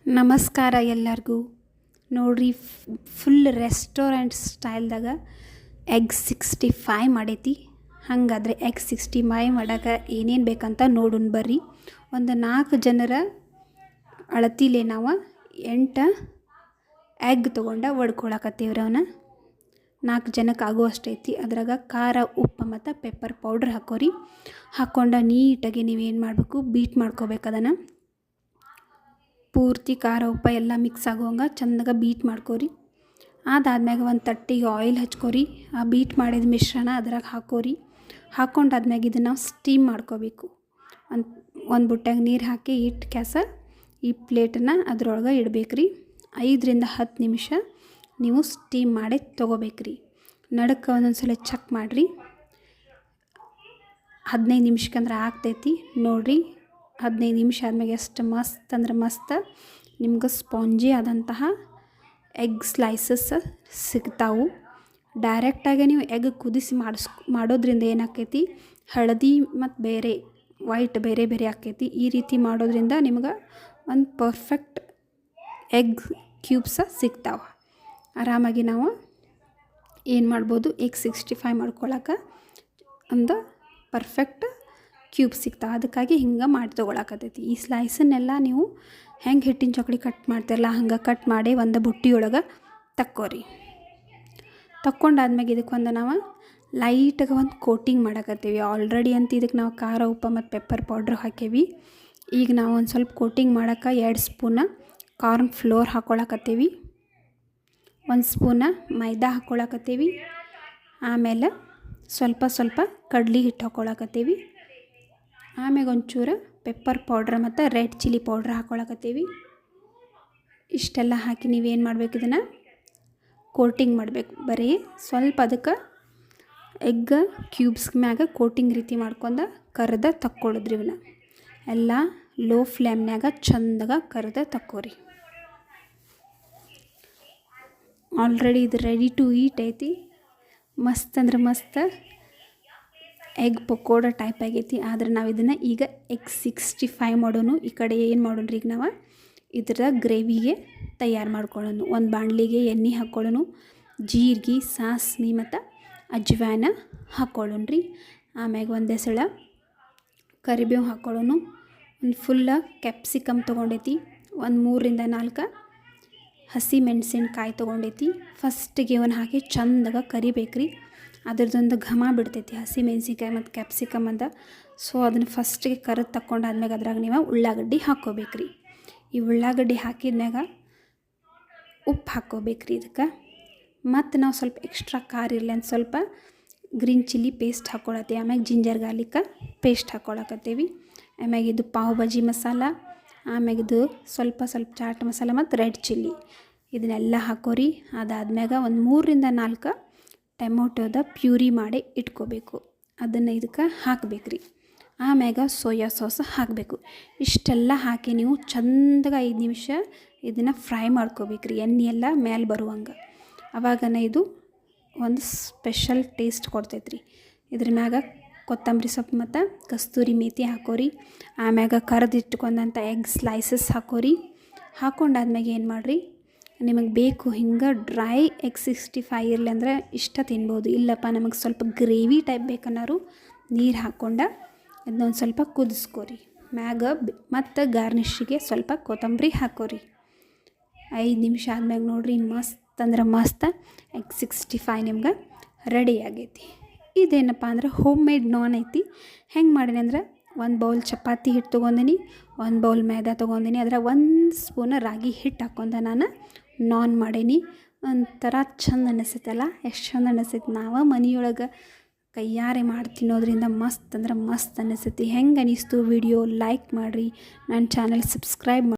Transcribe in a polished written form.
ನಮಸ್ಕಾರ ಎಲ್ಲರಿಗೂ. ನೋಡ್ರಿ, ಫುಲ್ ರೆಸ್ಟೋರೆಂಟ್ ಸ್ಟೈಲ್ದಾಗ ಎಗ್ 65 ಮಾಡೈತಿ. ಹಾಗಾದರೆ ಎಗ್ 65 ಮಾಡೋಕೆ ಏನೇನು ಬೇಕಂತ ನೋಡೋಣ ಬರ್ರಿ. ಒಂದು 4 ಜನರ ಅಳತಿಲೆ ನಾವು 8 ಎಗ್ ತೊಗೊಂಡು ಒಡ್ಕೊಳಕತ್ತೀವ್ರಿ. ಅವನ್ನ 4 ಜನಕ್ಕೆ ಆಗುವಷ್ಟೈತಿ. ಅದ್ರಾಗ ಖಾರ, ಉಪ್ಪು ಮತ್ತು ಪೆಪ್ಪರ್ ಪೌಡ್ರ್ ಹಾಕೋರಿ. ಹಾಕ್ಕೊಂಡು ನೀಟಾಗಿ ನೀವೇನು ಮಾಡಬೇಕು, ಬೀಟ್ ಮಾಡ್ಕೋಬೇಕು. ಅದನ್ನು ಪೂರ್ತಿ ಖಾರ ಉಪ್ಪು ಎಲ್ಲ ಮಿಕ್ಸ್ ಆಗೋಂಗೆ ಚೆಂದಾಗ ಬೀಟ್ ಮಾಡ್ಕೋರಿ. ಅದಾದ್ಮ್ಯಾಗ ಒಂದು ತಟ್ಟಿಗೆ ಆಯಿಲ್ ಹಚ್ಕೋರಿ. ಆ ಬೀಟ್ ಮಾಡಿದ ಮಿಶ್ರಣ ಅದ್ರಾಗ ಹಾಕೋರಿ. ಹಾಕ್ಕೊಂಡಾದ್ಮ್ಯಾಗ ಇದನ್ನು ನಾವು ಸ್ಟೀಮ್ ಮಾಡ್ಕೋಬೇಕು. ಒಂದು ಬುಟ್ಟ್ಯಾಗ ನೀರು ಹಾಕಿ ಇಟ್ಟು ಕ್ಯಾಸ ಈ ಪ್ಲೇಟನ್ನು ಅದ್ರೊಳಗೆ ಇಡಬೇಕ್ರಿ. 5 ರಿಂದ 10 ನಿಮಿಷ ನೀವು ಸ್ಟೀಮ್ ಮಾಡಿ ತೊಗೋಬೇಕ್ರಿ. ನಡಕ್ಕೆ ಒಂದೊಂದು ಸಲ ಚೆಕ್ ಮಾಡಿರಿ. 15 ನಿಮಿಷಕ್ಕಂದ್ರೆ ಆಗ್ತೈತಿ ನೋಡಿರಿ. 15 ನಿಮಿಷ ಆದ್ಮೇಲೆ ಎಷ್ಟು ಮಸ್ತ್ ಅಂದ್ರೆ ಮಸ್ತ್ ನಿಮ್ಗೆ ಸ್ಪಾಂಜಿ ಆದಂತಹ ಎಗ್ ಸ್ಲೈಸಸ್ ಸಿಗ್ತಾವು. ಡೈರೆಕ್ಟಾಗಿ ನೀವು ಎಗ್ ಕುದಿಸಿ ಮಾಡೋದ್ರಿಂದ ಏನಾಕೈತಿ, ಹಳದಿ ಮತ್ತು ಬೇರೆ ವೈಟ್ ಬೇರೆ ಬೇರೆ ಆಕೈತಿ. ಈ ರೀತಿ ಮಾಡೋದ್ರಿಂದ ನಿಮ್ಗೆ ಒಂದು ಪರ್ಫೆಕ್ಟ್ ಎಗ್ ಕ್ಯೂಬ್ಸ ಸಿಗ್ತಾವೆ. ಆರಾಮಾಗಿ ನಾವು ಏನು ಮಾಡ್ಬೋದು, ಎಗ್ 65 ಮಾಡ್ಕೊಳಕ್ಕೆ ಒಂದು ಪರ್ಫೆಕ್ಟ್ ಕ್ಯೂಬ್ ಸಿಗ್ತಾವೆ. ಅದಕ್ಕಾಗಿ ಹಿಂಗೆ ಮಾಡಿ ತೊಗೊಳಕತ್ತೈತಿ. ಈ ಸ್ಲೈಸನ್ನೆಲ್ಲ ನೀವು ಹೆಂಗೆ ಹಿಟ್ಟಿನ ಚಕ್ಲಿ ಕಟ್ ಮಾಡ್ತಿರಲ್ಲ ಹಂಗೆ ಕಟ್ ಮಾಡಿ ಒಂದು ಬುಟ್ಟಿಯೊಳಗೆ ತಕ್ಕೋರಿ. ತಕ್ಕೊಂಡಾದ್ಮೇಲೆ ಇದಕ್ಕೊಂದು ನಾವು ಲೈಟಾಗಿ ಒಂದು ಕೋಟಿಂಗ್ ಮಾಡಕತ್ತೀವಿ. ಆಲ್ರೆಡಿ ಅಂತ ಇದಕ್ಕೆ ನಾವು ಖಾರ, ಉಪ್ಪು ಮತ್ತು ಪೆಪ್ಪರ್ ಪೌಡ್ರ್ ಹಾಕೀವಿ. ಈಗ ನಾವು ಒಂದು ಸ್ವಲ್ಪ ಕೋಟಿಂಗ್ ಮಾಡೋಕ್ಕೆ 2 ಸ್ಪೂನ ಕಾರ್ನ್ ಫ್ಲೋರ್ ಹಾಕ್ಕೊಳಕತ್ತೀವಿ. 1 ಸ್ಪೂನ ಮೈದಾ ಹಾಕ್ಕೊಳಕತ್ತೀವಿ. ಆಮೇಲೆ ಸ್ವಲ್ಪ ಕಡ್ಲಿ ಹಿಟ್ಟು ಹಾಕ್ಕೊಳಕತ್ತೀವಿ. ಆಮೇಲೆ ಒಂಚೂರು ಪೆಪ್ಪರ್ ಪೌಡ್ರ್ ಮತ್ತು ರೆಡ್ ಚಿಲ್ಲಿ ಪೌಡ್ರ್ ಹಾಕ್ಕೊಳಕತ್ತೀವಿ. ಇಷ್ಟೆಲ್ಲ ಹಾಕಿ ನೀವೇನು ಮಾಡಬೇಕು, ಇದನ್ನು ಕೋಟಿಂಗ್ ಮಾಡಬೇಕು. ಬರೀ ಸ್ವಲ್ಪ ಅದಕ್ಕೆ ಎಗ್ ಕ್ಯೂಬ್ಸ್ ಮ್ಯಾಗ ಕೋಟಿಂಗ್ ರೀತಿ ಮಾಡ್ಕೊಂಡು ಕರೆದ ತಕ್ಕೊಳ್ಳೋದ್ರಿ. ಇವನ್ನ ಎಲ್ಲ ಲೋ ಫ್ಲೇಮ್ನ್ಯಾಗ ಚಂದಾಗ ಕರೆದ ತಕ್ಕೋರಿ. ಆಲ್ರೆಡಿ ಇದು ರೆಡಿ ಟು ಈಟ್ ಐತಿ. ಮಸ್ತ್ ಅಂದ್ರೆ ಮಸ್ತ್ ಎಗ್ ಪಕೋಡ ಟೈಪ್ ಆಗೈತಿ. ಆದರೆ ನಾವು ಇದನ್ನು ಈಗ ಎಗ್ 65 ಮಾಡೋನು. ಈ ಕಡೆ ಏನು ಮಾಡೋಣ ರೀ, ಈಗ ನಾವು ಇದರ ಗ್ರೇವಿಗೆ ತಯಾರು ಮಾಡ್ಕೊಳ್ಳೋಣ. ಒಂದು ಬಾಣಲಿಗೆ ಎಣ್ಣೆ ಹಾಕ್ಕೊಳ್ಳೋಣ. ಜೀರಿಗೆ, ಸಾಸ್ಮೆ ಮತ್ತು ಅಜ್ವಾನ ಹಾಕ್ಕೊಳ್ಳೋಣ ರೀ. ಆಮ್ಯಾಗ ಒಂದು ಎಸಳ ಕರಿಬೇವು ಹಾಕ್ಕೊಳ್ಳೋಣ. ಒಂದು ಫುಲ್ಲ ಕ್ಯಾಪ್ಸಿಕಮ್ ತೊಗೊಂಡೈತಿ. ಒಂದು 3 ರಿಂದ 4 ಹಸಿ ಮೆಣಸಿನ್ಕಾಯಿ ತೊಗೊಂಡೈತಿ. ಫಸ್ಟಿಗೆ ಇವನ್ನ ಹಾಕಿ ಚಂದಾಗ ಕರಿಬೇಕ್ರಿ. ಅದ್ರದ್ದೊಂದು ಘಮ ಬಿಡ್ತೈತಿ ಹಸಿ ಮೆಣಸಿನ್ಕಾಯಿ ಮತ್ತು ಕ್ಯಾಪ್ಸಿಕಮ್ ಅಂತ. ಸೊ ಅದನ್ನು ಫಸ್ಟಿಗೆ ಕರೆದು ತಕ್ಕೊಂಡಾದ್ಮ್ಯಾಗ ಅದ್ರಾಗ ನೀವು ಉಳ್ಳಾಗಡ್ಡಿ ಹಾಕ್ಕೋಬೇಕ್ರಿ. ಈ ಉಳ್ಳಾಗಡ್ಡಿ ಹಾಕಿದ್ಮ್ಯಾಗ ಉಪ್ಪು ಹಾಕ್ಕೋಬೇಕ್ರಿ ಇದಕ್ಕೆ. ಮತ್ತು ನಾವು ಸ್ವಲ್ಪ ಎಕ್ಸ್ಟ್ರಾ ಖಾರ ಇರಲಿ ಅಂತ ಸ್ವಲ್ಪ ಗ್ರೀನ್ ಚಿಲ್ಲಿ ಪೇಸ್ಟ್ ಹಾಕ್ಕೊಳತ್ತೀವಿ. ಆಮ್ಯಾಗ ಜಿಂಜರ್ ಗಾರ್ಲಿಕ್ ಪೇಸ್ಟ್ ಹಾಕ್ಕೊಳಕತ್ತೀವಿ. ಆಮ್ಯಾಗ ಇದು ಪಾವ್ ಭಾಜಿ ಮಸಾಲ, ಆಮ್ಯಾಗ ಇದು ಸ್ವಲ್ಪ ಚಾಟ್ ಮಸಾಲ ಮತ್ತು ರೆಡ್ ಚಿಲ್ಲಿ ಇದನ್ನೆಲ್ಲ ಹಾಕೋರಿ. ಅದಾದ್ಮ್ಯಾಗ ಒಂದು 3 ರಿಂದ 4 ಟೊಮೊಟೊದ ಪ್ಯೂರಿ ಮಾಡಿ ಇಟ್ಕೋಬೇಕು. ಅದನ್ನು ಇದಕ್ಕೆ ಹಾಕಬೇಕ್ರಿ. ಆಮ್ಯಾಗ ಸೋಯಾ ಸಾಸ್ ಹಾಕಬೇಕು. ಇಷ್ಟೆಲ್ಲ ಹಾಕಿ ನೀವು ಚಂದಾಗ 5 ನಿಮಿಷ ಇದನ್ನು ಫ್ರೈ ಮಾಡ್ಕೋಬೇಕ್ರಿ, ಎಣ್ಣೆ ಎಲ್ಲ ಮೇಲೆ ಬರುವಂಗೆ. ಆವಾಗನೇ ಇದು ಒಂದು ಸ್ಪೆಷಲ್ ಟೇಸ್ಟ್ ಕೊಡ್ತೈತ್ರಿ. ಇದ್ರ ಮ್ಯಾಗ ಕೊತ್ತಂಬರಿ ಸೊಪ್ಪು ಮತ್ತು ಕಸ್ತೂರಿ ಮೇಥಿ ಹಾಕೋರಿ. ಆಮ್ಯಾಗ ಕರೆದಿಟ್ಕೊಂಡಂಥ ಎಗ್ ಸ್ಲೈಸಸ್ ಹಾಕೋರಿ. ಹಾಕ್ಕೊಂಡಾದ್ಮ್ಯಾಗ ಏನು ಮಾಡಿರಿ, ನಿಮಗೆ ಬೇಕು ಹಿಂಗೆ ಡ್ರೈ ಎಗ್ 65 ಇರಲಿ ಅಂದರೆ ಇಷ್ಟ ತಿನ್ಬೋದು. ಇಲ್ಲಪ್ಪ ನಮಗೆ ಸ್ವಲ್ಪ ಗ್ರೇವಿ ಟೈಪ್ ಬೇಕನ್ನೋರು ನೀರು ಹಾಕ್ಕೊಂಡು ಇದನ್ನೊಂದು ಸ್ವಲ್ಪ ಕುದಿಸ್ಕೋರಿ. ಮ್ಯಾಗ ಮತ್ತು ಗಾರ್ನಿಷಿಗೆ ಸ್ವಲ್ಪ ಕೊತ್ತಂಬರಿ ಹಾಕೋರಿ. 5 ನಿಮಿಷ ಆದ್ಮ್ಯಾಗ ನೋಡಿರಿ, ಮಸ್ತ್ ಅಂದ್ರೆ ಮಸ್ತ್ ಎಗ್ 65 ನಿಮ್ಗೆ ರೆಡಿ ಆಗೈತಿ. ಇದೇನಪ್ಪ ಅಂದ್ರೆ ಹೋಮ್ ಮೇಡ್ ನಾನ್ ಐತಿ. ಹೆಂಗೆ ಮಾಡೀನಿ ಅಂದ್ರೆ, 1 ಬೌಲ್ ಚಪಾತಿ ಹಿಟ್ಟು ತೊಗೊಂಡಿನಿ, 1 ಬೌಲ್ ಮೈದಾ ತೊಗೊಂಡಿನಿ. ಅದ್ರ 1 ಸ್ಪೂನ್ ರಾಗಿ ಹಿಟ್ಟು ಹಾಕ್ಕೊಂಡು ನಾನು ನಾನ್ ಮಾಡೀನಿ. ಒಂಥರ ಚಂದ ಅನಿಸ್ತೈತಲ್ಲ, ಎಷ್ಟು ಚಂದ ಅನಿಸ್ತೈತಿ. ನಾವು ಮನೆಯೊಳಗೆ ಕೈಯಾರೆ ಮಾಡಿ ತಿನ್ನೋದ್ರಿಂದ ಮಸ್ತ್ ಅಂದ್ರೆ ಮಸ್ತ್ ಅನಿಸ್ತೈತಿ. ಹೆಂಗೆ ಅನಿಸ್ತು ವಿಡಿಯೋ ಲೈಕ್ ಮಾಡಿರಿ, ನನ್ನ ಚಾನಲ್ ಸಬ್ಸ್ಕ್ರೈಬ್ ಮಾಡಿ.